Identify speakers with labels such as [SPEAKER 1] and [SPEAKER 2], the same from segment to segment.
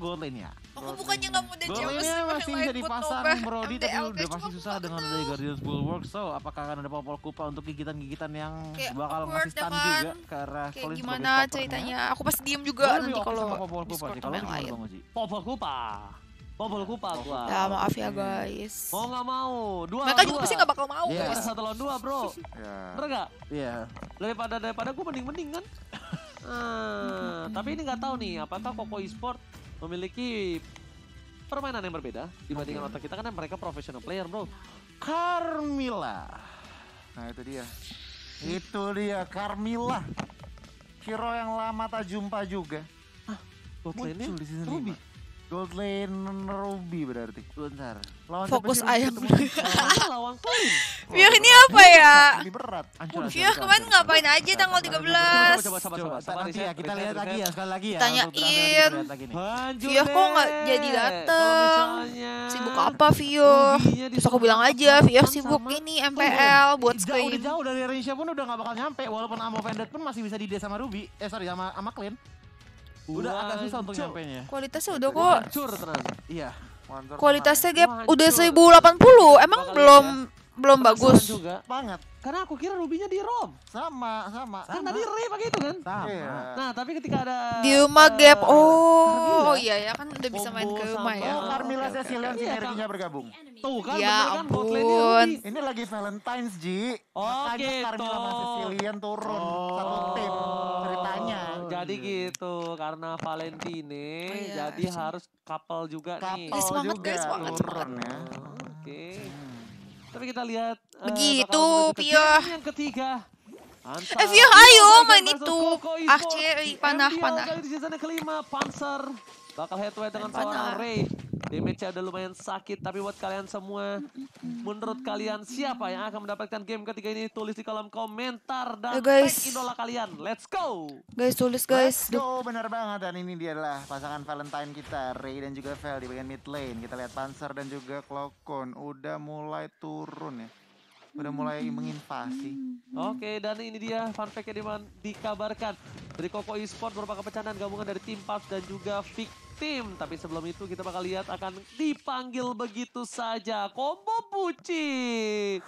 [SPEAKER 1] gold lane ya.
[SPEAKER 2] Aku bukannya nggak mau
[SPEAKER 1] Gold
[SPEAKER 2] James
[SPEAKER 1] lane masih bisa dipasang Brody, tapi
[SPEAKER 2] MDLK
[SPEAKER 1] udah pasti
[SPEAKER 2] cuma
[SPEAKER 1] susah dengan dari Guardians Bulwark. So apakah akan ada Popol Kupa untuk gigitan-gigitan yang
[SPEAKER 2] Kayak
[SPEAKER 1] bakal
[SPEAKER 2] awkward
[SPEAKER 1] ngasih stun
[SPEAKER 2] ya
[SPEAKER 1] juga
[SPEAKER 2] kan?
[SPEAKER 1] ke arah
[SPEAKER 2] Kayak
[SPEAKER 1] Colin
[SPEAKER 2] gimana
[SPEAKER 1] sebagai stoppernya.
[SPEAKER 2] ceritanya? Aku pasti diem juga
[SPEAKER 1] Gua
[SPEAKER 2] nanti
[SPEAKER 1] lebih oke
[SPEAKER 2] kalau
[SPEAKER 1] sama Popol Kupa
[SPEAKER 2] Discord
[SPEAKER 1] sih. Kalau
[SPEAKER 2] yang
[SPEAKER 1] lu gimana
[SPEAKER 2] lain.
[SPEAKER 1] Bang Uji?
[SPEAKER 3] Popol Kupa gua.
[SPEAKER 2] Ya maaf ya guys.
[SPEAKER 3] Mau nggak mau, dua
[SPEAKER 2] Mereka
[SPEAKER 3] lawan
[SPEAKER 2] juga
[SPEAKER 3] dua.
[SPEAKER 2] pasti nggak bakal mau
[SPEAKER 1] Iya.
[SPEAKER 2] guys.
[SPEAKER 3] Kita 1 lawan 2 bro.
[SPEAKER 4] Ya.
[SPEAKER 3] Bener nggak?
[SPEAKER 1] Iya.
[SPEAKER 3] Daripada gue mending kan. Tapi ini nggak tahu nih, apakah Koko Esport memiliki permainan yang berbeda dibandingkan otak kita, karena mereka professional player bro.
[SPEAKER 1] Carmilla.
[SPEAKER 4] Nah itu dia.
[SPEAKER 1] Itu dia Carmilla. Hero yang lama tak jumpa juga.
[SPEAKER 3] Gold lane-nya
[SPEAKER 1] Muncul di season
[SPEAKER 3] Ruby.
[SPEAKER 1] 5. Gold lane Ruby berarti. Bentar. Lawan
[SPEAKER 2] Fokus
[SPEAKER 1] siapa sih
[SPEAKER 2] ayam
[SPEAKER 1] Ruby
[SPEAKER 2] dulu.
[SPEAKER 1] ketemu?
[SPEAKER 3] Lawan Colin.
[SPEAKER 2] Fior ini apa ya?
[SPEAKER 4] Lebih berat.
[SPEAKER 1] Hancur, hancur,
[SPEAKER 2] Fior
[SPEAKER 1] hancur,
[SPEAKER 2] kemarin
[SPEAKER 1] hancur.
[SPEAKER 2] ngapain aja tanggal 13?
[SPEAKER 3] Coba sabar.
[SPEAKER 1] Nanti ya kita lihat lagi ya sekali lagi ya.
[SPEAKER 2] Tanyain.
[SPEAKER 1] Untuk terakhir kita lihat lagi nih.
[SPEAKER 3] Lanjut
[SPEAKER 2] Fior kok nggak
[SPEAKER 3] deh.
[SPEAKER 2] jadi dateng?
[SPEAKER 3] Kalau misalnya
[SPEAKER 2] Sibuk apa Fior?
[SPEAKER 3] Rubinya
[SPEAKER 2] Terus aku bilang aja Fior sibuk ini MPL buat
[SPEAKER 1] Udah
[SPEAKER 2] screen.
[SPEAKER 1] jauh dari range-nya pun udah gak bakal nyampe. Walaupun Amo Vended pun masih bisa di sama Ruby. sama Clean. Udah agak susah untuk
[SPEAKER 3] Hancur.
[SPEAKER 1] nyampe nya.
[SPEAKER 2] Kualitasnya udah kok.
[SPEAKER 3] Hancur tenang.
[SPEAKER 1] Iya.
[SPEAKER 4] Mantap.
[SPEAKER 2] Kualitasnya
[SPEAKER 3] Wah,
[SPEAKER 2] gap udah
[SPEAKER 3] hancur.
[SPEAKER 2] 1080. Emang
[SPEAKER 3] Bakal
[SPEAKER 2] belum bagus.
[SPEAKER 3] Penasaran juga.
[SPEAKER 1] Banget.
[SPEAKER 3] Karena aku kira Rubinya di ROM.
[SPEAKER 1] Sama.
[SPEAKER 3] Kan tadi Ray pakai itu kan.
[SPEAKER 1] Sama.
[SPEAKER 4] Iya.
[SPEAKER 3] Nah, tapi ketika ada
[SPEAKER 2] Di rumah gap. Oh
[SPEAKER 3] Carmilla,
[SPEAKER 2] iya ya kan udah bisa main ke
[SPEAKER 3] combo
[SPEAKER 2] rumah ya.
[SPEAKER 1] Oh, Carmilla
[SPEAKER 2] Oke, oke,
[SPEAKER 1] Cecilian
[SPEAKER 3] Iya,
[SPEAKER 1] sinerginya bergabung.
[SPEAKER 3] tuh kan
[SPEAKER 2] Ya
[SPEAKER 3] bener kan bot lane-nya
[SPEAKER 2] ampun.
[SPEAKER 3] Ruby.
[SPEAKER 1] Ini lagi Valentine's, Ji.
[SPEAKER 3] Oh,
[SPEAKER 1] Makanya
[SPEAKER 3] gitu.
[SPEAKER 1] Carmilla sama Cecilian turun satu tim ceritanya.
[SPEAKER 3] Jadi gitu, karena Valentine,
[SPEAKER 2] Oh, iya,
[SPEAKER 3] jadi
[SPEAKER 2] harusnya.
[SPEAKER 3] harus couple juga nih.
[SPEAKER 2] Ih, semangat,
[SPEAKER 1] juga
[SPEAKER 2] guys, semangat,
[SPEAKER 1] turun ya.
[SPEAKER 3] Oke. Tapi kita lihat
[SPEAKER 2] Begitu,
[SPEAKER 3] bakal menuju ke
[SPEAKER 2] Pia.
[SPEAKER 3] game yang ketiga. Panzer.
[SPEAKER 2] Pia, ayo
[SPEAKER 3] Panzer
[SPEAKER 2] main
[SPEAKER 3] versus
[SPEAKER 2] itu.
[SPEAKER 3] Koko Esport.
[SPEAKER 2] Archery, panah,
[SPEAKER 3] MDL
[SPEAKER 2] panah.
[SPEAKER 3] kali di season yang kelima, Panzer bakal head to head dengan
[SPEAKER 2] Panah.
[SPEAKER 3] seorang Ray. Damage-nya udah lumayan sakit, tapi buat kalian semua, menurut kalian siapa yang akan mendapatkan game ketiga ini? Tulis di kolom komentar dan
[SPEAKER 2] Ya, guys.
[SPEAKER 3] tag idola kalian. Let's go!
[SPEAKER 2] Guys tulis
[SPEAKER 1] Let's
[SPEAKER 2] guys.
[SPEAKER 1] go, benar banget. Dan ini dia adalah pasangan Valentine kita, Ray dan juga Vel di bagian mid lane. Kita lihat Panzer dan juga Cloakon udah mulai turun ya. Udah mulai menginvasi.
[SPEAKER 3] Oke, dan ini dia fun fact-nya dikabarkan dari Koko Esport berupa kepecahan gabungan dari tim Pubs dan juga Victim. Tapi sebelum itu kita bakal lihat akan dipanggil begitu saja. Combo bucin.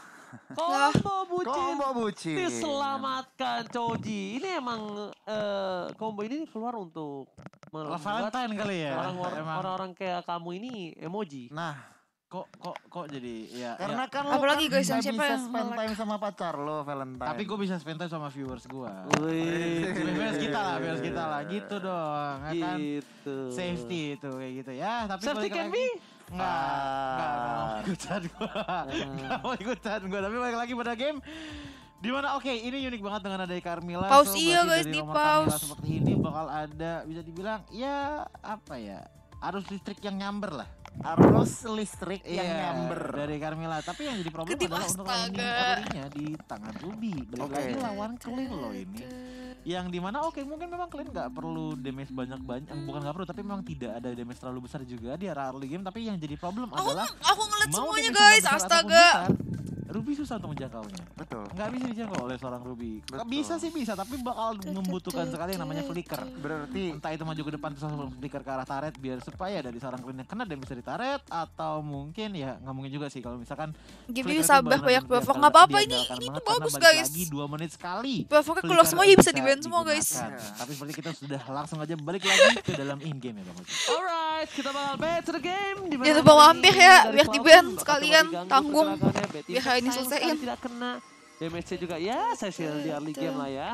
[SPEAKER 3] Combo bucin.
[SPEAKER 1] Combo bucin.
[SPEAKER 3] Diselamatkan Choji. Ini emang combo ini keluar untuk membuat
[SPEAKER 1] Valentine kali ya. Emang.
[SPEAKER 3] orang-orang kayak kamu ini emoji.
[SPEAKER 1] Nah, kok jadi ya.
[SPEAKER 4] Karena kan
[SPEAKER 2] Apalagi guys, yang
[SPEAKER 4] nggak
[SPEAKER 2] siapa
[SPEAKER 4] bisa
[SPEAKER 2] yang
[SPEAKER 4] spend
[SPEAKER 2] nge-like?
[SPEAKER 4] time sama pacar lo Valentine.
[SPEAKER 1] Tapi gue bisa spend time sama viewers gue.
[SPEAKER 3] Wih,
[SPEAKER 1] Viewers kita lah, gitu dong. Ya kan?
[SPEAKER 3] gitu.
[SPEAKER 1] Safety itu kayak gitu ya. Tapi
[SPEAKER 3] Safety
[SPEAKER 1] balik
[SPEAKER 3] can
[SPEAKER 1] lagi-
[SPEAKER 3] be?
[SPEAKER 1] Nggak mau ikutan gue. Nggak mau ikutan gue. Tapi balik lagi pada game. Dimana oke ini unik banget dengan ada Carmilla.
[SPEAKER 2] Pause
[SPEAKER 1] So,
[SPEAKER 2] iya,
[SPEAKER 1] berarti
[SPEAKER 2] guys,
[SPEAKER 1] dari
[SPEAKER 2] di
[SPEAKER 1] nomor Carmilla
[SPEAKER 2] pause.
[SPEAKER 1] seperti ini bakal ada bisa dibilang ya apa ya, arus listrik yang nyamber lah.
[SPEAKER 4] arus listrik yang
[SPEAKER 1] Iya,
[SPEAKER 4] nyamber.
[SPEAKER 1] dari Carmilla. Tapi yang jadi problem
[SPEAKER 2] Kedip
[SPEAKER 1] adalah untuk landing
[SPEAKER 2] astaga.
[SPEAKER 1] early-nya di tangan Ruby. Balik
[SPEAKER 4] Oke.
[SPEAKER 1] lagi lawan Clean loh ini. Yang dimana oke mungkin memang Clean nggak perlu damage banyak-banyak, bukan nggak perlu tapi memang tidak ada damage terlalu besar juga di area early game. Tapi yang jadi problem adalah
[SPEAKER 2] Aku ngeliat
[SPEAKER 1] mau
[SPEAKER 2] semuanya
[SPEAKER 1] damage
[SPEAKER 2] guys.
[SPEAKER 1] besar ataupun
[SPEAKER 2] Astaga.
[SPEAKER 1] besar, Ruby susah untuk menjangkaunya.
[SPEAKER 4] Betul.
[SPEAKER 1] Nggak bisa dijangkau oleh seorang Ruby.
[SPEAKER 4] Betul.
[SPEAKER 1] Bisa sih bisa, tapi bakal membutuhkan sekali yang namanya flicker.
[SPEAKER 4] Berarti
[SPEAKER 1] Entah itu maju ke depan terus langsung flicker ke arah turret biar supaya dari seorang Clean yang kena damage dari turret, atau mungkin ya nggak mungkin juga sih kalau misalkan
[SPEAKER 2] Game
[SPEAKER 1] flicker itu
[SPEAKER 2] sabar
[SPEAKER 1] benar-benar
[SPEAKER 2] banyak
[SPEAKER 1] diandalkan-
[SPEAKER 2] buff. Nggak apa-apa ini
[SPEAKER 1] diandalkan
[SPEAKER 2] tuh
[SPEAKER 1] banget
[SPEAKER 2] bagus
[SPEAKER 1] karena balik
[SPEAKER 2] guys.
[SPEAKER 1] lagi 2 menit sekali.
[SPEAKER 2] Buffnya keluar
[SPEAKER 1] Flicker
[SPEAKER 2] semua ya bisa
[SPEAKER 1] bisa
[SPEAKER 2] di-ban semua guys.
[SPEAKER 1] digunakan.
[SPEAKER 4] Iya.
[SPEAKER 1] Tapi seperti kita sudah langsung aja balik lagi ke dalam in game ya Bang Oji.
[SPEAKER 3] Alright, kita bakal bet to the game.
[SPEAKER 2] Jangan lupa mampir ya, biar di-ban sekalian, tanggung. Biar ini selesaiin.
[SPEAKER 3] Tidak kena. Damage-nya juga ya Cecil di early game lah ya.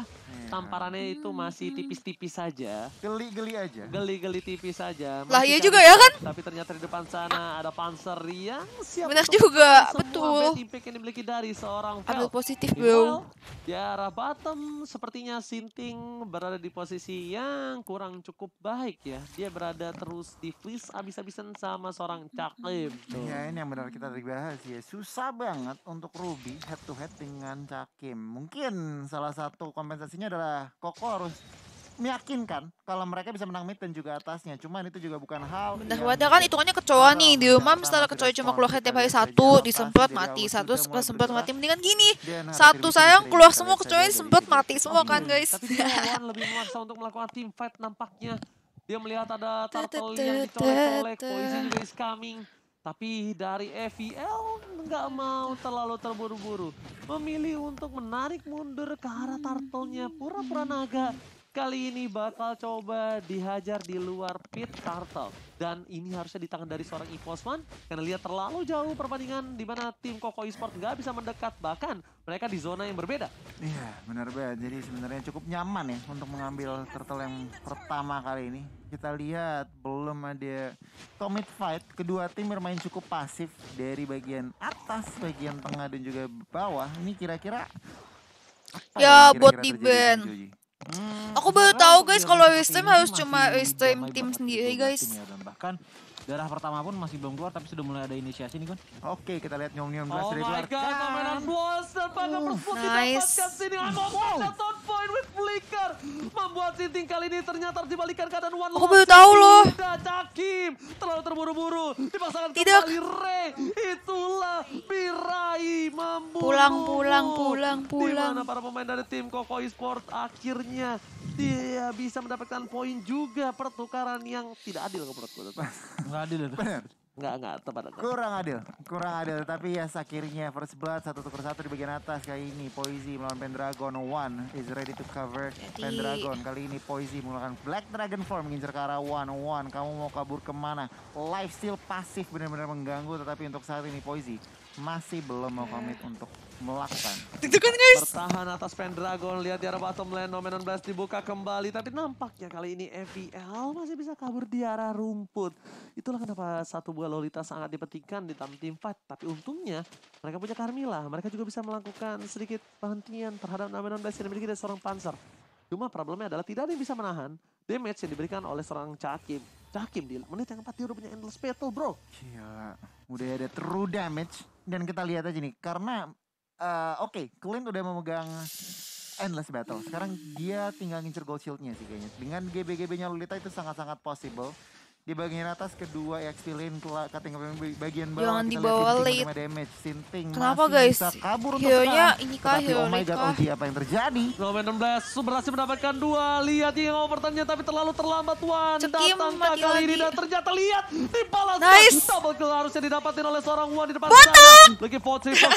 [SPEAKER 3] Tamparannya itu masih tipis-tipis saja.
[SPEAKER 4] geli-geli aja.
[SPEAKER 3] Geli-geli tipis saja.
[SPEAKER 2] Lah,
[SPEAKER 3] Masih
[SPEAKER 2] iya
[SPEAKER 3] cari
[SPEAKER 2] juga ya kan?
[SPEAKER 3] Tapi ternyata di depan sana ada Panzer yang siap
[SPEAKER 2] Benar
[SPEAKER 3] untuk
[SPEAKER 2] juga,
[SPEAKER 3] semua
[SPEAKER 2] betul.
[SPEAKER 3] bad impact yang dimiliki dari seorang
[SPEAKER 2] Ambil
[SPEAKER 3] Vel.
[SPEAKER 2] positif
[SPEAKER 3] Meanwhile,
[SPEAKER 2] bro.
[SPEAKER 3] di arah bottom sepertinya Sinting berada di posisi yang kurang cukup baik ya. Dia berada terus di freeze abis-abisan sama seorang Cakim.
[SPEAKER 4] Ya ini yang benar kita dibahas ya. Susah banget untuk Ruby head to head dengan Cakim. Mungkin salah satu kompensasinya adalah Koko harus meyakinkan kalau mereka bisa menang mid dan juga atasnya. Cuman itu juga bukan hal
[SPEAKER 2] Bentar
[SPEAKER 4] yang
[SPEAKER 2] wadah kan hitungannya kecoa nih. Di rumah
[SPEAKER 4] Pertama
[SPEAKER 2] setelah
[SPEAKER 4] tidak
[SPEAKER 2] kecoa cuma
[SPEAKER 4] respon,
[SPEAKER 2] keluar
[SPEAKER 4] kita
[SPEAKER 2] tiap hari
[SPEAKER 4] lihat saja
[SPEAKER 2] satu,
[SPEAKER 4] lokasi
[SPEAKER 2] disemprot
[SPEAKER 4] dari
[SPEAKER 2] mati.
[SPEAKER 4] awal
[SPEAKER 2] Satu
[SPEAKER 4] sudah mulai
[SPEAKER 2] semprot
[SPEAKER 4] bergerak.
[SPEAKER 2] mati. Mendingan gini.
[SPEAKER 4] Dan
[SPEAKER 2] Satu
[SPEAKER 4] hampir
[SPEAKER 2] sayang
[SPEAKER 4] bisa
[SPEAKER 2] keluar
[SPEAKER 4] kita
[SPEAKER 2] semua
[SPEAKER 4] lihat
[SPEAKER 2] kecoa
[SPEAKER 4] saja
[SPEAKER 2] semprot
[SPEAKER 4] dari
[SPEAKER 2] mati semua kan
[SPEAKER 4] Oke.
[SPEAKER 2] guys.
[SPEAKER 3] Tapi dia Wan lebih memaksa untuk melakukan team fight nampaknya. Dia melihat ada turtle yang dicolek-colek, Poison juga is coming. Tapi dari FVL nggak mau terlalu terburu-buru. Memilih untuk menarik mundur ke arah turtle-nya, pura-pura naga. Kali ini bakal coba dihajar di luar pit turtle. Dan ini harusnya di tangan dari seorang Eposman. Karena lihat terlalu jauh perbandingan di mana tim Koko Esports nggak bisa mendekat. Bahkan mereka di zona yang berbeda.
[SPEAKER 1] Iya benar banget, jadi sebenarnya cukup nyaman ya untuk mengambil turtle yang pertama kali ini. Kita lihat belum ada commit fight, kedua tim bermain cukup pasif dari bagian atas, bagian tengah dan juga bawah. Ini kira-kira apa
[SPEAKER 2] Ya,
[SPEAKER 1] yang
[SPEAKER 2] buat
[SPEAKER 1] kira-kira
[SPEAKER 2] di
[SPEAKER 1] terjadi
[SPEAKER 2] ban.
[SPEAKER 1] di Joji?
[SPEAKER 2] Aku baru tahu guys kalau restream harus cuma restream tim sendiri guys.
[SPEAKER 5] Bahkan darah pertama pun masih belum keluar tapi sudah mulai ada inisiasi nih Gon.
[SPEAKER 1] Oke, kita lihat Nyom-Nyom Blast
[SPEAKER 3] Oh
[SPEAKER 1] dari
[SPEAKER 3] my god, permainan boss dan Paga Persebut
[SPEAKER 2] nice.
[SPEAKER 3] didapatkan sini. Membuat top point with flicker. Membuat Sinting kali ini ternyata harus dibalikan keadaan one
[SPEAKER 2] Aku baru tahu loh.
[SPEAKER 3] Tidak Cakim, terlalu terburu-buru. Dipasangkan
[SPEAKER 2] Tidak.
[SPEAKER 3] kembali Ray. Itulah Birai membunuh.
[SPEAKER 2] Pulang.
[SPEAKER 3] Di mana para pemain dari tim Koko Esports akhirnya dia bisa mendapatkan poin juga, pertukaran yang tidak adil menurut gue.
[SPEAKER 5] Enggak adil itu.
[SPEAKER 1] Benar.
[SPEAKER 3] Enggak tepat.
[SPEAKER 1] Kurang adil, tapi ya akhirnya first blood 1-1 di bagian atas. Kali ini Poisy melawan Pendragon, One is ready to cover Pendragon. Kali ini Poisy menggunakan Black Dragon Form mengincar ke arah One. Kamu mau kabur kemana? Lifesteal pasif benar-benar mengganggu, tetapi untuk saat ini Poisy masih belum mau komit untuk melakukan.
[SPEAKER 2] Itu kan guys.
[SPEAKER 3] Bertahan atas Pendragon, lihat di arah bottom lane, Nomenon Blast dibuka kembali. Tapi nampaknya kali ini FVL masih bisa kabur di arah rumput. Itulah kenapa satu buah Lolita sangat dipentingkan di dalam team fight. Tapi untungnya mereka punya Carmilla, mereka juga bisa melakukan sedikit penghentian terhadap Nomenon Blast yang dimiliki dari seorang Panzer. Cuma problemnya adalah tidak ada yang bisa menahan damage yang diberikan oleh seorang Cakim. Cakim di menit yang 4 dia udah punya endless battle bro.
[SPEAKER 1] Gila, udah ada true damage. Dan kita lihat aja nih, karena oke, Clint udah memegang endless battle. Sekarang dia tinggal ngincer gold shieldnya sih kayaknya. Dengan GB-GB-nya Lolita itu sangat-sangat possible. Di bagian atas kedua XP lane cutting bagian bawah.
[SPEAKER 2] Jangan
[SPEAKER 1] kita
[SPEAKER 2] dibawa
[SPEAKER 1] lihat Sinting
[SPEAKER 2] late.
[SPEAKER 1] menerima damage. Sinting
[SPEAKER 2] Kenapa,
[SPEAKER 1] masih
[SPEAKER 2] guys?
[SPEAKER 1] bisa kabur untuk
[SPEAKER 2] Hero-nya
[SPEAKER 1] sekarang.
[SPEAKER 2] ini kah,
[SPEAKER 1] Tetapi
[SPEAKER 2] hero
[SPEAKER 1] oh my
[SPEAKER 2] late
[SPEAKER 1] god,
[SPEAKER 2] kah?
[SPEAKER 1] Oji, apa yang terjadi?
[SPEAKER 3] Nomenon Blast berhasil mendapatkan 2. Lihat yang overtime-nya tapi terlalu terlambat Wan.
[SPEAKER 2] Cekim
[SPEAKER 3] Datang
[SPEAKER 2] mati
[SPEAKER 3] kali ini
[SPEAKER 2] lagi.
[SPEAKER 3] dan ternyata lihat dibalaskan.
[SPEAKER 2] Nice.
[SPEAKER 3] Double kill harusnya didapatin oleh seorang Wan di depan
[SPEAKER 2] Botak.
[SPEAKER 3] sana. Lagi 4 kill.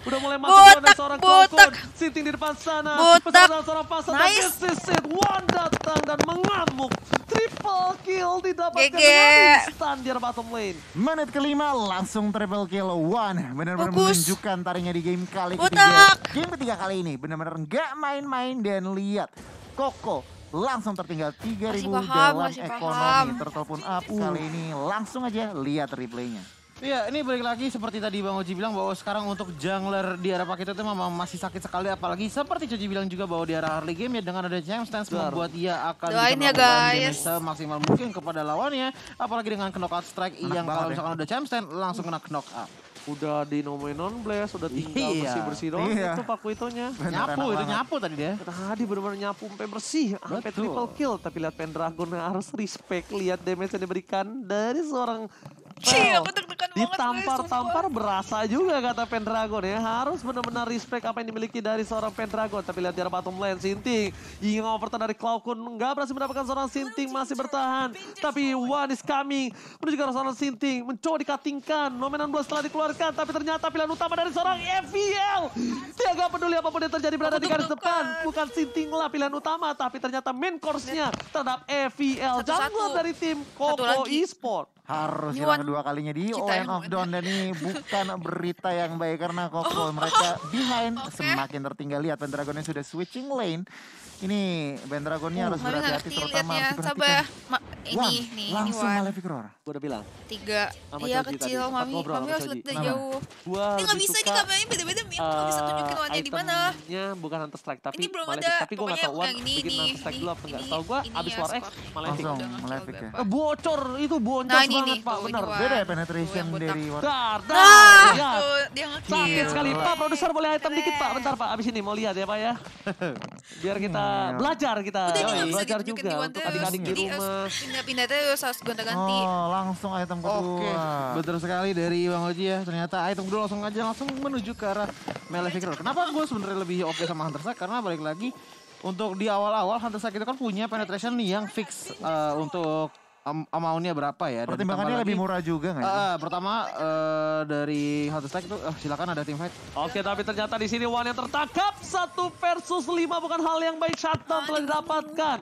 [SPEAKER 3] Udah mulai masuk
[SPEAKER 2] Botak,
[SPEAKER 3] dari seorang
[SPEAKER 2] botak.
[SPEAKER 3] Kokon. Sinting di depan sana.
[SPEAKER 2] Botak.
[SPEAKER 3] Bersama seorang pasang.
[SPEAKER 2] Nice.
[SPEAKER 3] This is it. Wan datang dan mengamuk. Triple kill didapatkan
[SPEAKER 2] GG.
[SPEAKER 3] dengan instan di arah bottom lane.
[SPEAKER 1] Menit kelima langsung triple kill One. Benar-benar
[SPEAKER 2] Bagus.
[SPEAKER 1] menunjukkan taringnya di game kali
[SPEAKER 2] Botak.
[SPEAKER 1] ketiga. Game ketiga kali ini benar-benar nggak main-main dan lihat Koko langsung tertinggal 3.000 dalam
[SPEAKER 2] masih
[SPEAKER 1] ekonomi.
[SPEAKER 2] paham.
[SPEAKER 1] Turtle pun up kali ini langsung aja lihat replaynya.
[SPEAKER 5] Iya, ini balik lagi seperti tadi Bang Oji bilang bahwa sekarang untuk jungler di arah paket itu memang masih sakit sekali. Apalagi seperti Coji bilang juga bahwa di arah early game ya dengan ada Gemstones membuat ia akan
[SPEAKER 2] Doain
[SPEAKER 5] bisa
[SPEAKER 2] ya,
[SPEAKER 5] melakukan
[SPEAKER 2] guys.
[SPEAKER 5] damage semaksimal mungkin kepada lawannya. Apalagi dengan knockout strike yang
[SPEAKER 1] banget
[SPEAKER 5] kalau
[SPEAKER 1] ya.
[SPEAKER 5] misalkan udah Gemstone langsung kena knock up.
[SPEAKER 3] Udah di Nomenon Blast, udah tinggal
[SPEAKER 5] Iya.
[SPEAKER 3] bersih-bersih doang.
[SPEAKER 1] Iya.
[SPEAKER 3] Itu Paku itonya.
[SPEAKER 1] Beneran
[SPEAKER 5] Nyapu, itu
[SPEAKER 1] banget.
[SPEAKER 5] nyapu tadi dia.
[SPEAKER 3] Tadi benar-benar nyapu sampai bersih, sampai
[SPEAKER 5] Betul.
[SPEAKER 3] triple kill. Tapi lihat Pendragon harus respect, lihat damage yang diberikan dari seorang
[SPEAKER 2] Cih,
[SPEAKER 3] Pel.
[SPEAKER 2] aku deg-degan banget, guys,
[SPEAKER 3] Ditampar-tampar berasa juga kata Pendragon ya. Harus benar-benar respect apa yang dimiliki dari seorang Pendragon. Tapi lihat di arah bottom lane, Sinting. Yang overturn dari Cloudkun nggak berhasil mendapatkan seorang Sinting, masih bertahan. Tapi One is coming. Menuju ke arah seorang Sinting, mencoba dikatingkan. Nomenon Blast setelah dikeluarkan, tapi ternyata pilihan utama dari seorang FVL. Dia nggak peduli apapun yang terjadi, berada di garis depan. Bukan Sinting lah pilihan utama, tapi ternyata main course-nya terhadap FVL.
[SPEAKER 2] Satu-satu.
[SPEAKER 3] Jungler dari tim
[SPEAKER 2] Satu
[SPEAKER 3] Koko
[SPEAKER 2] lagi.
[SPEAKER 3] Esport.
[SPEAKER 1] Harus
[SPEAKER 2] Ini
[SPEAKER 1] hilang
[SPEAKER 2] One
[SPEAKER 1] kedua kalinya di
[SPEAKER 2] kita
[SPEAKER 1] ON
[SPEAKER 2] yang
[SPEAKER 1] of
[SPEAKER 2] mana?
[SPEAKER 1] Dawn. Dan ini bukan berita yang baik karena Koko mereka behind semakin tertinggal. Lihat Pendragonnya sudah switching lane. Ini Pendragonnya harus
[SPEAKER 2] Mami nggak
[SPEAKER 1] berhati-hati
[SPEAKER 2] ngerti
[SPEAKER 1] terutama
[SPEAKER 2] liatnya.
[SPEAKER 1] harus
[SPEAKER 2] Sabar.
[SPEAKER 1] diperhatikan.
[SPEAKER 2] Ini
[SPEAKER 1] One,
[SPEAKER 2] nih,
[SPEAKER 1] langsung
[SPEAKER 2] ini One.
[SPEAKER 1] Malefic Roar.
[SPEAKER 3] Gue udah bilang.
[SPEAKER 2] 3.
[SPEAKER 3] Sama
[SPEAKER 2] Iya
[SPEAKER 3] Coji
[SPEAKER 2] kecil,
[SPEAKER 3] tadi,
[SPEAKER 2] Mami.
[SPEAKER 3] ngobrol
[SPEAKER 2] Mami
[SPEAKER 3] sama
[SPEAKER 2] harus
[SPEAKER 3] Coji.
[SPEAKER 2] lihat dari
[SPEAKER 1] Kenapa?
[SPEAKER 2] jauh.
[SPEAKER 3] Gua
[SPEAKER 2] Ini nggak
[SPEAKER 3] lebih
[SPEAKER 2] bisa,
[SPEAKER 3] suka,
[SPEAKER 2] ini kabarnya beda-beda. Mia aku nggak bisa tunjukin warnanya di mana.
[SPEAKER 3] Itemnya bukan Hunter Strike, tapi
[SPEAKER 2] Ini belum
[SPEAKER 3] Malefic.
[SPEAKER 2] ada.
[SPEAKER 3] Tapi gue gak
[SPEAKER 2] Pokoknya
[SPEAKER 3] tau One
[SPEAKER 2] yang ini,
[SPEAKER 3] bikin
[SPEAKER 2] ini,
[SPEAKER 3] Hunter Strike
[SPEAKER 2] ini,
[SPEAKER 3] dulu apa enggak.
[SPEAKER 2] ini,
[SPEAKER 3] Tau gue
[SPEAKER 2] ini
[SPEAKER 3] abis
[SPEAKER 2] ya,
[SPEAKER 3] War X,
[SPEAKER 2] skornya.
[SPEAKER 3] Malefic.
[SPEAKER 1] Langsung
[SPEAKER 2] Udah nggak
[SPEAKER 1] Malefic
[SPEAKER 2] tahu
[SPEAKER 1] ya.
[SPEAKER 2] berapa.
[SPEAKER 3] Bocor, itu boncos
[SPEAKER 2] Nah, ini
[SPEAKER 3] banget
[SPEAKER 2] nih,
[SPEAKER 3] Pak,
[SPEAKER 2] tuh,
[SPEAKER 3] bener.
[SPEAKER 2] ini One.
[SPEAKER 1] Beda ya
[SPEAKER 2] Tuh,
[SPEAKER 1] penetration
[SPEAKER 2] yang botak.
[SPEAKER 1] dari War.
[SPEAKER 3] Dar,
[SPEAKER 2] Nah,
[SPEAKER 3] ya.
[SPEAKER 2] tuh dia
[SPEAKER 3] Sakit
[SPEAKER 2] nge-kill.
[SPEAKER 3] sekali Pak, produser boleh item dikit Pak,
[SPEAKER 2] Keren.
[SPEAKER 3] bentar Pak, abis ini mau lihat ya Pak ya. Biar kita belajar kita,
[SPEAKER 2] Udah ini nggak bisa
[SPEAKER 3] belajar
[SPEAKER 2] ditunjukin
[SPEAKER 3] juga
[SPEAKER 2] di One
[SPEAKER 3] untuk
[SPEAKER 2] terus.
[SPEAKER 3] adik-adik di
[SPEAKER 2] Jadi harus
[SPEAKER 3] rumah.
[SPEAKER 2] pindah-pindah terus, harus gonta-ganti.
[SPEAKER 1] Oh, langsung item kedua.
[SPEAKER 5] Oke, betul sekali dari Bang Oji ya. Ternyata item kedua langsung menuju ke arah Malefic Roar. Kenapa gue sebenarnya lebih oke sama Hunter Strike? Karena balik lagi untuk di awal-awal Hunter Strike itu kan punya penetration yang fix untuk amount-nya berapa ya. Dan
[SPEAKER 1] Pertimbangannya lebih murah juga nggak sih?
[SPEAKER 5] Pertama dari Hunter Strike itu silakan ada team fight.
[SPEAKER 3] Oke, tapi ternyata di sini Wan yang tertangkap 1 versus 5 bukan hal yang baik. Shutdown telah didapatkan.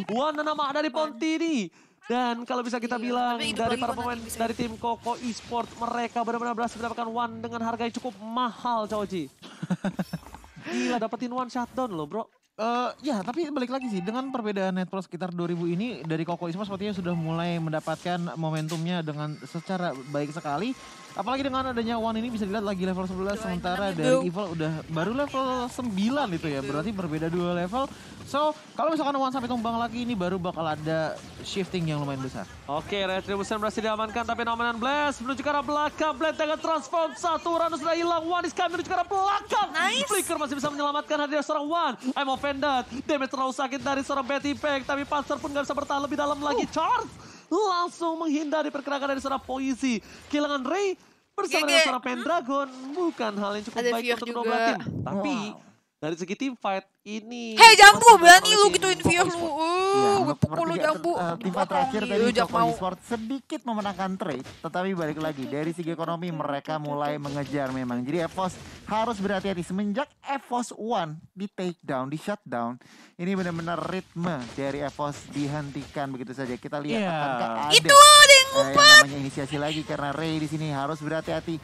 [SPEAKER 3] Wan nama dari Pontini. Dan kalau bisa kita bilang dari para pemain dari tim Koko Esport, mereka benar-benar berhasil mendapatkan Wan dengan harga yang cukup mahal, Coji. Gila, dapetin Wan shutdown loh, bro.
[SPEAKER 5] Ya, tapi balik lagi sih, dengan perbedaan net plus sekitar 2000 ini, dari Koko Esport sepertinya sudah mulai mendapatkan momentumnya dengan secara baik sekali. Apalagi dengan adanya Wan ini bisa dilihat lagi level 11, sementara dari Evil udah baru level 9 itu ya, berarti berbeda 2 level. So, kalau misalkan Wan sampai tumbang lagi, ini baru bakal ada shifting yang lumayan besar.
[SPEAKER 3] Oke, Retribution berhasil diamankan, tapi Nomenan Blast menuju ke arah belakang. Blade dengan transform, 1 Uranus sudah hilang. Wan is coming menuju ke arah belakang.
[SPEAKER 2] Nice.
[SPEAKER 3] Flicker masih bisa menyelamatkan hadirnya seorang Wan. I'm offended. Damage terlalu sakit dari seorang Betty Pack, tapi Panzer pun gak bisa bertahan lebih dalam lagi. Charles langsung menghindari pergerakan dari seorang Poisi. Kehilangan Ray bersama dengan seorang Pendragon bukan hal yang cukup
[SPEAKER 2] Ada
[SPEAKER 3] baik
[SPEAKER 2] Vior
[SPEAKER 3] untuk
[SPEAKER 2] juga.
[SPEAKER 3] kedua belah tim. Tapi dari segi team fight ini...
[SPEAKER 2] Hei Jambu,
[SPEAKER 3] masih
[SPEAKER 2] berani
[SPEAKER 3] oleh
[SPEAKER 2] lu
[SPEAKER 3] tim
[SPEAKER 2] gituin
[SPEAKER 3] Koko
[SPEAKER 2] Vior lu.
[SPEAKER 3] Esport.
[SPEAKER 2] Gue pukul lu Jambu.
[SPEAKER 1] Tim fight terakhir tadi
[SPEAKER 2] Jak
[SPEAKER 1] Koko
[SPEAKER 2] mau.
[SPEAKER 1] Esport sedikit memenangkan trade, tetapi balik lagi dari segi ekonomi mereka mulai mengejar memang. Jadi EVOS harus berhati-hati semenjak EVOS 1 di take down, di shutdown. Ini benar-benar ritme dari EVOS dihentikan begitu saja. Kita lihat akankah ada
[SPEAKER 2] Itu ada yang
[SPEAKER 1] yang namanya inisiasi lagi karena Ray di sini harus berhati-hati.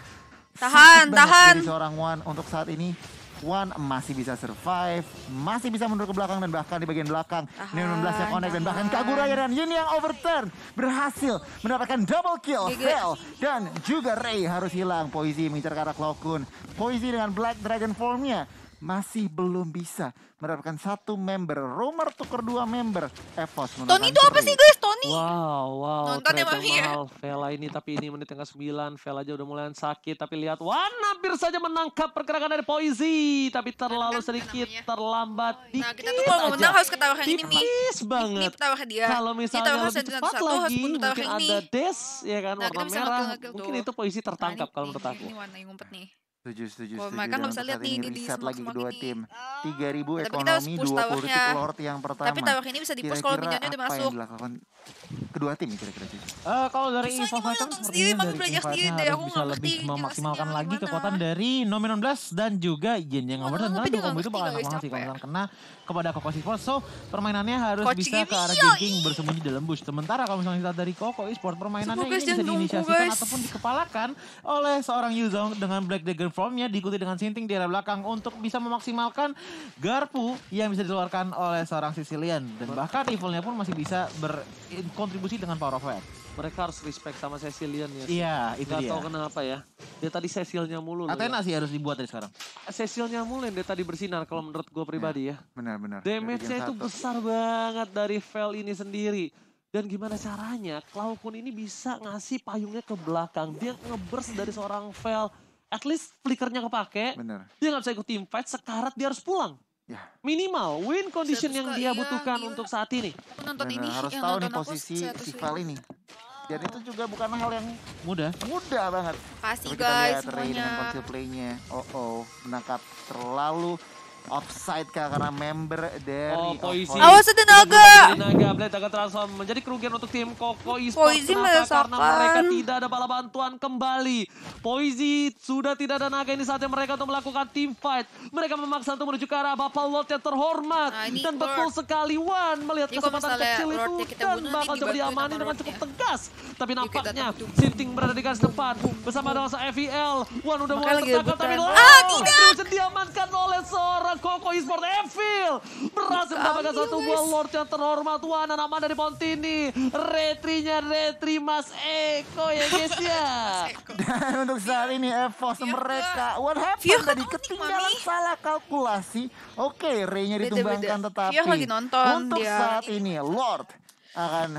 [SPEAKER 2] Tahan,
[SPEAKER 1] Sakit banget
[SPEAKER 2] tahan.
[SPEAKER 1] Dari seorang Wan untuk saat ini. Wan masih bisa survive, masih bisa mundur ke belakang dan bahkan di bagian belakang. Ini 16 yang connect dan bahkan Kaguraya dan Yin yang overturn berhasil mendapatkan double kill. Fail dan juga Ray harus hilang. Poisi mengincar ke arah Cloakun. Poisi dengan Black Dragon formnya masih belum bisa mendapatkan 1 member. Romer tuker 2 member. EVOS
[SPEAKER 2] Tony itu apa sih guys? Tony?
[SPEAKER 3] Wow,
[SPEAKER 2] Nonton ya,
[SPEAKER 3] trade
[SPEAKER 2] Mami,
[SPEAKER 3] yang
[SPEAKER 2] ya.
[SPEAKER 3] mahal. Vela ini tapi ini menit yang ke-9. Vela aja udah mulai sakit. Tapi lihat, Wan hampir saja menangkap pergerakan dari Poisi. Tapi terlalu sedikit, terlambat dikit
[SPEAKER 2] Nah kita tuh kalau mau menang
[SPEAKER 3] aja.
[SPEAKER 2] harus ketawa yang ini nih.
[SPEAKER 3] Tipis banget.
[SPEAKER 2] Ini ketawa dia.
[SPEAKER 3] Kalau misalnya
[SPEAKER 2] harus
[SPEAKER 3] lebih cepat
[SPEAKER 2] satu harus
[SPEAKER 3] lagi,
[SPEAKER 2] bunuh tawa
[SPEAKER 3] mungkin
[SPEAKER 2] ini.
[SPEAKER 3] ada Des, ya kan,
[SPEAKER 2] Nah, kita
[SPEAKER 3] warna
[SPEAKER 2] bisa
[SPEAKER 3] merah.
[SPEAKER 2] ngakil-ngakil
[SPEAKER 3] Mungkin
[SPEAKER 2] tuh.
[SPEAKER 3] itu Poisi tertangkap
[SPEAKER 2] Nah,
[SPEAKER 3] kalau
[SPEAKER 2] ini-
[SPEAKER 3] menurut aku.
[SPEAKER 2] Ini warna yang ngumpet nih.
[SPEAKER 1] Setuju.
[SPEAKER 2] Kalau
[SPEAKER 1] setuju.
[SPEAKER 2] mereka
[SPEAKER 1] Dan
[SPEAKER 2] nggak bisa
[SPEAKER 1] untuk
[SPEAKER 2] lihat
[SPEAKER 1] saat
[SPEAKER 2] nih
[SPEAKER 1] ini
[SPEAKER 2] di
[SPEAKER 1] reset lagi
[SPEAKER 2] smoke
[SPEAKER 1] kedua
[SPEAKER 2] ini.
[SPEAKER 1] tim. 3.000
[SPEAKER 2] Tapi kita harus
[SPEAKER 1] ekonomi,
[SPEAKER 2] push
[SPEAKER 1] 20
[SPEAKER 2] towernya.
[SPEAKER 1] detik lord yang pertama.
[SPEAKER 2] Tapi tower ini bisa di-push kalau
[SPEAKER 1] Kira-kira
[SPEAKER 2] minionnya udah
[SPEAKER 1] apa
[SPEAKER 2] masuk.
[SPEAKER 1] yang dilakukan kedua tim kira-kira Cici?
[SPEAKER 5] Kalau dari
[SPEAKER 2] Bisa
[SPEAKER 5] EVOS
[SPEAKER 2] gimana
[SPEAKER 5] kan
[SPEAKER 2] nonton
[SPEAKER 5] sepertinya
[SPEAKER 2] sendiri, Mami
[SPEAKER 5] dari
[SPEAKER 2] belajar
[SPEAKER 5] invite-nya
[SPEAKER 2] sendiri deh,
[SPEAKER 5] harus
[SPEAKER 2] aku
[SPEAKER 5] bisa
[SPEAKER 2] nggak
[SPEAKER 5] lebih
[SPEAKER 2] ngerti
[SPEAKER 5] memaksimalkan
[SPEAKER 2] jelasnya
[SPEAKER 5] lagi
[SPEAKER 2] gimana.
[SPEAKER 5] kekuatan dari Nomenon Blast dan juga Yin yang overturn. Karena
[SPEAKER 2] tapi dia
[SPEAKER 5] dua combo
[SPEAKER 2] nggak
[SPEAKER 5] itu bakal
[SPEAKER 2] ngerti,
[SPEAKER 5] enak
[SPEAKER 2] guys,
[SPEAKER 5] banget sih kalau
[SPEAKER 2] capek.
[SPEAKER 5] misalkan kena kepada Koko Esport. So permainannya harus
[SPEAKER 2] Coach
[SPEAKER 5] bisa ke arah
[SPEAKER 2] Gimi,
[SPEAKER 5] ganking bersembunyi dalam bush. Sementara kalau misalnya kita dari Koko Esport permainannya
[SPEAKER 2] Semoga
[SPEAKER 5] ini bisa
[SPEAKER 2] jangan nunggu,
[SPEAKER 5] diinisiasikan
[SPEAKER 2] guys.
[SPEAKER 5] ataupun dikepalakan oleh seorang Yuzong dengan Black Dagger formnya diikuti dengan Sinting di area belakang untuk bisa memaksimalkan Garpu yang bisa dikeluarkan oleh seorang Sicilian. Dan bahkan Evilnya pun masih bisa berkontribusi dengan Power of Fire.
[SPEAKER 3] Mereka harus respect sama Cecilian ya.
[SPEAKER 5] Iya, itu
[SPEAKER 3] Gak
[SPEAKER 5] dia.
[SPEAKER 3] tau kenapa ya. Dia tadi Cecilnya mulu loh.
[SPEAKER 5] Athena sih harus dibuat dari sekarang.
[SPEAKER 3] Cecilnya mulu yang dia tadi bersinar kalau menurut gue pribadi ya.
[SPEAKER 1] Benar-benar.
[SPEAKER 3] Damage-nya itu besar banget dari Vel ini sendiri. Dan gimana caranya Cloakun ini bisa ngasih payungnya ke belakang. Dia ngeburst dari seorang Vel. At least flickernya kepake.
[SPEAKER 1] Benar.
[SPEAKER 3] Dia gak bisa ikut team fight, sekarat dia harus pulang.
[SPEAKER 1] Ya.
[SPEAKER 3] Minimal win condition
[SPEAKER 2] Satu
[SPEAKER 3] yang
[SPEAKER 2] sekali
[SPEAKER 3] dia
[SPEAKER 2] ya,
[SPEAKER 3] butuhkan
[SPEAKER 2] gila.
[SPEAKER 3] untuk saat ini.
[SPEAKER 2] Aku nonton
[SPEAKER 1] Benar,
[SPEAKER 2] ini
[SPEAKER 1] harus
[SPEAKER 2] yang
[SPEAKER 1] tahu nih
[SPEAKER 2] nonton aku
[SPEAKER 1] posisi
[SPEAKER 2] 100.000.
[SPEAKER 1] si Val ini. Dan itu juga bukan hal yang
[SPEAKER 5] Mudah.
[SPEAKER 1] mudah banget.
[SPEAKER 2] Kasih
[SPEAKER 1] Tapi kita
[SPEAKER 2] guys
[SPEAKER 1] lihat Ray dengan
[SPEAKER 2] semuanya.
[SPEAKER 1] conceal play-nya. Menangkap terlalu offside kah karena member dari
[SPEAKER 3] Oh, Poisi.
[SPEAKER 1] Offside.
[SPEAKER 2] Awas ada naga.
[SPEAKER 3] Dari naga, Blade akan transform menjadi kerugian untuk tim Koko Esport.
[SPEAKER 2] Poisi
[SPEAKER 3] Kenapa?
[SPEAKER 2] merasakan.
[SPEAKER 3] Karena mereka tidak ada bala bantuan kembali. Poisi sudah tidak ada naga, ini saatnya mereka untuk melakukan team fight. Mereka memaksa untuk menuju ke arah Bapak Lord yang terhormat.
[SPEAKER 2] Nah, ini
[SPEAKER 3] Dan betul
[SPEAKER 2] Lord.
[SPEAKER 3] sekali Wan melihat
[SPEAKER 2] Jadi kalau
[SPEAKER 3] kesempatan
[SPEAKER 2] misalnya
[SPEAKER 3] kecil itu
[SPEAKER 2] Lordnya kita
[SPEAKER 3] dan
[SPEAKER 2] bunuh,
[SPEAKER 3] bakal
[SPEAKER 2] nanti
[SPEAKER 3] coba
[SPEAKER 2] dibantuin
[SPEAKER 3] diamani
[SPEAKER 2] sama
[SPEAKER 3] dengan cukup
[SPEAKER 2] Lordnya.
[SPEAKER 3] tegas. Tapi
[SPEAKER 2] Yuk, kita
[SPEAKER 3] nampaknya
[SPEAKER 2] tutup.
[SPEAKER 3] Sinting berada di garis depan bersama dengan FEL. Wan udah
[SPEAKER 2] Makanya
[SPEAKER 3] mulai
[SPEAKER 2] lagi
[SPEAKER 3] tertangkap tapi
[SPEAKER 2] rebutan.
[SPEAKER 3] Terus diamankan oleh seorang Koko Esport FEL. Berhasil mendapatkan satu buah Lord yang terhormat. Wan nama dari Pontini. Retri Mas Eko ya guys ya.
[SPEAKER 1] Dan untuk saat ini EVOS mereka. What happened
[SPEAKER 2] Vio
[SPEAKER 1] tadi?
[SPEAKER 2] kan unik,
[SPEAKER 1] Ketinggalan
[SPEAKER 2] Mami.
[SPEAKER 1] salah kalkulasi. Oke, Ray-nya
[SPEAKER 2] Beda-beda.
[SPEAKER 1] ditumbangkan tetapi.
[SPEAKER 2] Vio lagi nonton,
[SPEAKER 1] untuk
[SPEAKER 2] dia.
[SPEAKER 1] saat ini Lord akan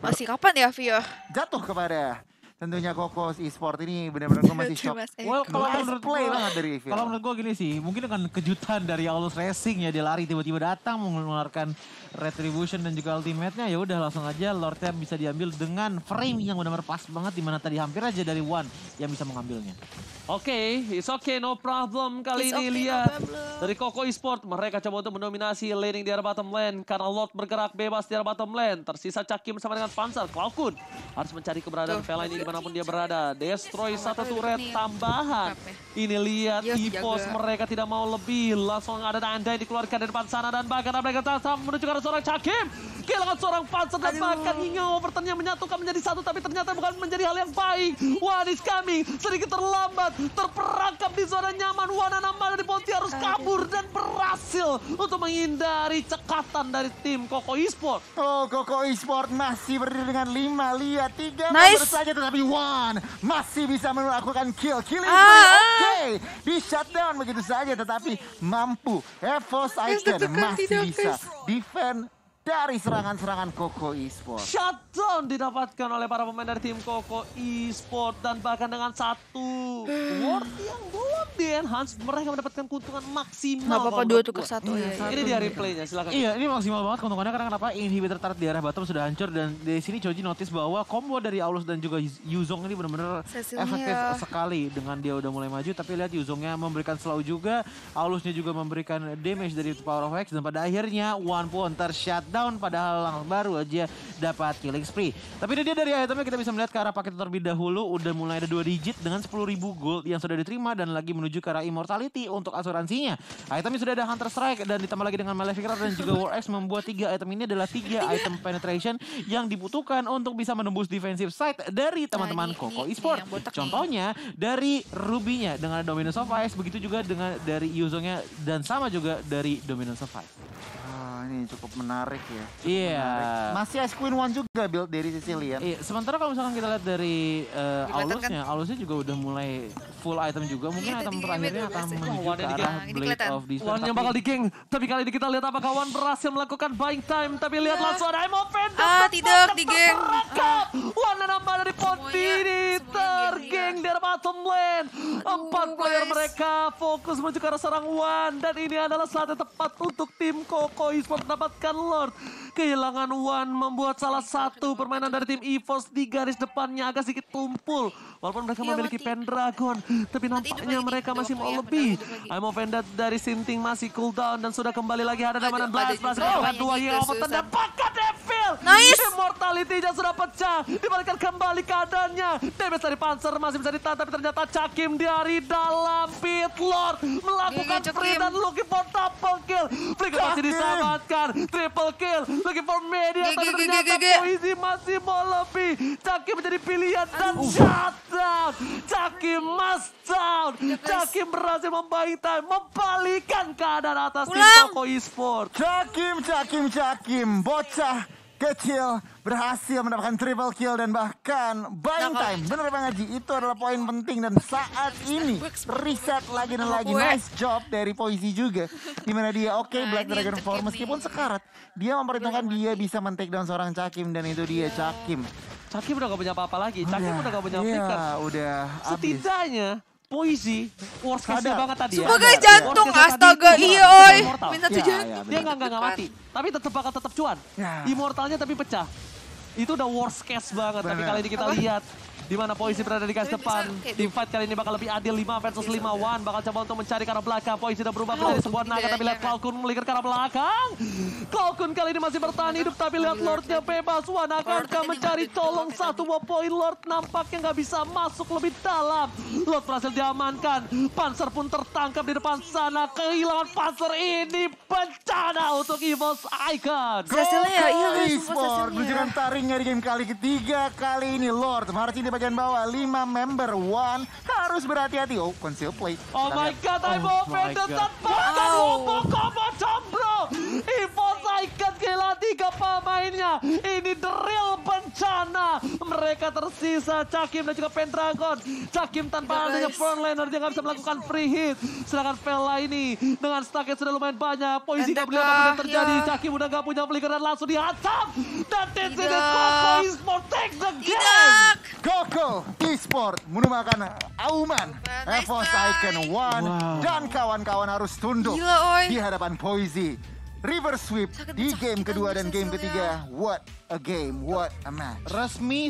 [SPEAKER 2] Masih kapan ya Vio?
[SPEAKER 1] jatuh kepada tentunya Koko Esport ini benar-benar gue masih shock.
[SPEAKER 2] Mas Eko.
[SPEAKER 5] Well, kalau
[SPEAKER 1] Nice
[SPEAKER 5] menurut
[SPEAKER 1] play
[SPEAKER 5] gua-
[SPEAKER 1] banget dari Evil.
[SPEAKER 5] Kalau menurut gue gini sih, mungkin dengan kejutan dari Aulus Racing ya, dia lari tiba-tiba datang mengeluarkan Retribution dan juga ultimate-nya, ya udah langsung aja Lordnya bisa diambil dengan frame yang benar-benar pas banget, dimana tadi hampir aja dari One yang bisa mengambilnya.
[SPEAKER 3] Oke, it's okay, no problem. Kali
[SPEAKER 2] It's
[SPEAKER 3] ini
[SPEAKER 2] okay, no
[SPEAKER 3] lihat
[SPEAKER 2] problem.
[SPEAKER 3] dari Koko Esport, mereka coba untuk mendominasi laning di arah bottom lane. Karena Lord bergerak bebas di arah bottom lane. Tersisa Cakim sama dengan Panzer. Cloud harus mencari keberadaan Vela ini dimanapun dia berada. Destroy satu turret tambahan. Ini lihat
[SPEAKER 2] Yes,
[SPEAKER 3] EVOS
[SPEAKER 2] jaga.
[SPEAKER 3] mereka tidak mau lebih. Langsung ada Andai dikeluarkan dari depan sana. Dan bahkan mereka menuju ke arah seorang Cakim. Kehilangan seorang Panzer dan bahkan hingga overturn-nya menyatukan menjadi satu. Tapi ternyata bukan menjadi hal yang baik. One is coming, sedikit terlambat. Terperangkap di zona nyaman. Wananama dari Ponti harus kabur dan berhasil untuk menghindari cekatan dari tim Koko Esport.
[SPEAKER 1] Oh, Koko Esport masih berdiri dengan 5. Lihat 3
[SPEAKER 2] Nice.
[SPEAKER 1] member saja tetapi One masih bisa melakukan kill. Killing oke. Di shutdown begitu saja tetapi mampu. EVOS Icon
[SPEAKER 2] deg-degan
[SPEAKER 1] masih
[SPEAKER 2] tidak,
[SPEAKER 1] bisa
[SPEAKER 2] guys.
[SPEAKER 1] defend dari serangan-serangan Koko Esport.
[SPEAKER 3] Shutdown didapatkan oleh para pemain dari tim Koko Esport dan bahkan dengan satu ward yang belum di-enhance mereka mendapatkan keuntungan maksimal.
[SPEAKER 2] Nggak apa-apa
[SPEAKER 3] kalau
[SPEAKER 2] 2
[SPEAKER 3] menurut
[SPEAKER 2] tukar
[SPEAKER 3] gua.
[SPEAKER 2] 1 ya.
[SPEAKER 3] Ini dia replaynya, silakan.
[SPEAKER 5] Iya, ini maksimal banget keuntungannya karena kenapa inhibitor turret di arah bottom sudah hancur dan di sini Choji notice bahwa combo dari Aulus dan juga Yuzong ini benar-benar
[SPEAKER 2] Cecilnya
[SPEAKER 5] efektif
[SPEAKER 2] ya.
[SPEAKER 5] sekali dengan dia udah mulai maju tapi lihat Yuzongnya memberikan slow juga, Aulusnya juga memberikan damage dari Power of X dan pada akhirnya One pun ter-shutdown padahal baru aja dapat killing spree. Tapi ini dia dari itemnya kita bisa melihat ke arah paket terlebih dahulu udah mulai ada 2 digit dengan 10.000 gold yang sudah diterima dan lagi menuju ke arah immortality untuk asuransinya. Itemnya sudah ada Hunter Strike dan ditambah lagi dengan Malefic Rod dan juga War X membuat 3 item ini adalah 3 item penetration yang dibutuhkan untuk bisa menembus defensive side dari teman-teman
[SPEAKER 2] Nah,
[SPEAKER 3] Oh,
[SPEAKER 5] Koko
[SPEAKER 2] ini
[SPEAKER 5] Esport.
[SPEAKER 2] yang botak nih.
[SPEAKER 5] Contohnya dari Ruby-nya dengan Dominance of Ice, begitu juga dengan dari Yuzongnya dan sama juga dari Dominance of Ice.
[SPEAKER 1] Ini cukup menarik ya.
[SPEAKER 5] Iya.
[SPEAKER 1] Masih Ice Queen One juga build dari Sicilian.
[SPEAKER 5] Iya, sementara kalau misalkan kita lihat dari
[SPEAKER 2] Kelihatan
[SPEAKER 5] Aulusnya juga udah mulai full item juga. Mungkin
[SPEAKER 2] Iya,
[SPEAKER 5] item
[SPEAKER 2] tadi
[SPEAKER 5] terakhirnya akan
[SPEAKER 2] 12 ya.
[SPEAKER 5] menuju
[SPEAKER 3] One
[SPEAKER 5] ke
[SPEAKER 3] yang
[SPEAKER 5] arah
[SPEAKER 2] ini
[SPEAKER 5] Blade
[SPEAKER 2] kelihatan.
[SPEAKER 5] of Despair.
[SPEAKER 3] One yang bakal di-geng, tapi kali ini kita lihat apakah One berhasil melakukan buying time. Tapi lihat langsung ada Movender.
[SPEAKER 2] tidak di-geng.
[SPEAKER 3] One nambah dari Ponti ini tergeng dari bottom lane. 4 player
[SPEAKER 2] guys.
[SPEAKER 3] mereka fokus menuju ke arah sarang One. Dan ini adalah saat yang tepat untuk tim Koko Esport mendapatkan Lord. Kehilangan One membuat salah satu permainan dari tim EVOS di garis depannya agak sedikit tumpul. Walaupun mereka
[SPEAKER 2] Iya,
[SPEAKER 3] memiliki
[SPEAKER 2] mati.
[SPEAKER 3] Pendragon, tapi
[SPEAKER 2] Mati, hidup
[SPEAKER 3] nampaknya
[SPEAKER 2] lagi,
[SPEAKER 3] mereka
[SPEAKER 2] hidup
[SPEAKER 3] masih
[SPEAKER 2] lagi,
[SPEAKER 3] mau
[SPEAKER 2] ya,
[SPEAKER 3] lebih.
[SPEAKER 2] hidup lagi.
[SPEAKER 3] I'm offended dari Sinting masih cooldown dan sudah kembali lagi ada Damanan
[SPEAKER 2] Aduh,
[SPEAKER 3] Blast.
[SPEAKER 2] ada
[SPEAKER 3] Blast
[SPEAKER 2] juga
[SPEAKER 3] mendapatkan
[SPEAKER 2] yang
[SPEAKER 3] 2 hingga
[SPEAKER 2] gitu,
[SPEAKER 3] overturn dan
[SPEAKER 2] Susan.
[SPEAKER 3] pakai Devil.
[SPEAKER 2] Nice.
[SPEAKER 3] Immortality-nya sudah pecah. Dibalikan kembali keadaannya. Damage dari Panzer masih bisa ditahan tapi ternyata Cakim dari dalam pit Lord melakukan
[SPEAKER 2] Gigi,
[SPEAKER 3] free
[SPEAKER 2] Cakim.
[SPEAKER 3] dan looking for double kill. Flicker masih diselamatkan. Triple kill. Looking for media tapi
[SPEAKER 2] Gigi,
[SPEAKER 3] ternyata
[SPEAKER 2] Gigi.
[SPEAKER 3] Poisi masih mau lebih. Cakim menjadi pilihan dan shutdown. Cakim must down. Cakim berhasil membaik time. Membalikan keadaan atas tim
[SPEAKER 2] Pulang.
[SPEAKER 3] Koko Esport.
[SPEAKER 1] Cakim. Bocah kecil berhasil mendapatkan triple kill dan bahkan buying
[SPEAKER 2] Nah,
[SPEAKER 1] time. Bener Bang Haji, itu adalah poin penting dan saat ini reset lagi dan lagi.
[SPEAKER 2] gue.
[SPEAKER 1] Nice job dari Poisi juga. Dimana dia Black
[SPEAKER 2] ini
[SPEAKER 1] Dragon
[SPEAKER 2] yang
[SPEAKER 1] Form
[SPEAKER 2] terkini.
[SPEAKER 1] meskipun sekarat. Dia memperhitungkan dia bisa men-take down seorang Cakim dan itu dia Cakim.
[SPEAKER 3] Cakim udah gak punya apa-apa lagi. Cakim udah gak punya
[SPEAKER 1] Iya,
[SPEAKER 3] flicker.
[SPEAKER 1] udah habis.
[SPEAKER 3] Setidaknya Poisi worst case-nya
[SPEAKER 1] Sadar.
[SPEAKER 3] banget tadi ya.
[SPEAKER 2] Sebagai
[SPEAKER 1] Iya,
[SPEAKER 2] jantung,
[SPEAKER 3] Worst case-nya tadi
[SPEAKER 2] astaga,
[SPEAKER 3] itu
[SPEAKER 2] iya
[SPEAKER 3] bukan
[SPEAKER 2] oi.
[SPEAKER 3] immortal.
[SPEAKER 2] Minta tuh
[SPEAKER 1] Iya,
[SPEAKER 2] jantung.
[SPEAKER 3] Dia nggak mati, tapi tetap cuan.
[SPEAKER 1] Ya.
[SPEAKER 3] Immortalnya tapi pecah. Itu udah worst case banget. Tapi
[SPEAKER 1] Bener.
[SPEAKER 3] kali ini kita lihat di mana Poisi berada di garis depan. Team fight kali ini bakal lebih adil 5 versus 5. One bakal coba untuk mencari ke arah belakang. Poisi sudah berubah menjadi sebuah naga tapi lihat Cloud melihat ke arah belakang. Cloud kali ini masih bertahan hidup tapi lihat Lordnya bebas. One akan mencari colong satu buah poin. Lord nampaknya nggak bisa masuk lebih dalam. Lord berhasil diamankan. Panzer pun tertangkap di depan sana. Kehilangan Panzer ini bencana untuk EVOS Icon.
[SPEAKER 2] Hasilnya ya, iya
[SPEAKER 1] Koko
[SPEAKER 2] guys,
[SPEAKER 1] Esport
[SPEAKER 2] hasilnya.
[SPEAKER 1] menunjukkan taringnya di game kali ketiga. Kali ini Lord marching di bagian bawah 5 member. One harus berhati-hati. Oh, conceal plate.
[SPEAKER 3] Oh
[SPEAKER 1] Kita
[SPEAKER 3] my
[SPEAKER 1] lihat.
[SPEAKER 3] god, I'm
[SPEAKER 5] Oh
[SPEAKER 3] offended
[SPEAKER 5] my
[SPEAKER 3] dan
[SPEAKER 5] God.
[SPEAKER 3] bahkan
[SPEAKER 2] Wow.
[SPEAKER 3] Wobo combo jomblo. EVOS Icon kehilangan 3 pemainnya. Ini the real bencana. Mereka tersisa Cakim dan juga Pendragon. Cakim tanpa
[SPEAKER 2] Ya,
[SPEAKER 3] adanya
[SPEAKER 2] guys.
[SPEAKER 3] frontliner dia nggak bisa melakukan free hit. Sedangkan Vela ini dengan stack sudah lumayan banyak. Poisi nggak melihat apa yang terjadi.
[SPEAKER 2] ya.
[SPEAKER 3] Cakim udah nggak punya flicker dan langsung dihantam. Dan that's it,
[SPEAKER 2] Tidak.
[SPEAKER 3] Koko Esport take the game.
[SPEAKER 2] Tidak.
[SPEAKER 1] Koko Esport menumakan Auman,
[SPEAKER 2] Nice
[SPEAKER 1] EVOS
[SPEAKER 2] try.
[SPEAKER 1] Icon One dan kawan-kawan harus tunduk
[SPEAKER 2] Gila, oi.
[SPEAKER 1] di hadapan Poisi. River Sweep
[SPEAKER 2] Sakit
[SPEAKER 1] di
[SPEAKER 2] banget
[SPEAKER 1] game
[SPEAKER 2] kita
[SPEAKER 1] kedua dan game
[SPEAKER 2] hasilnya.
[SPEAKER 1] ketiga. What a game, what a match.
[SPEAKER 5] Resmi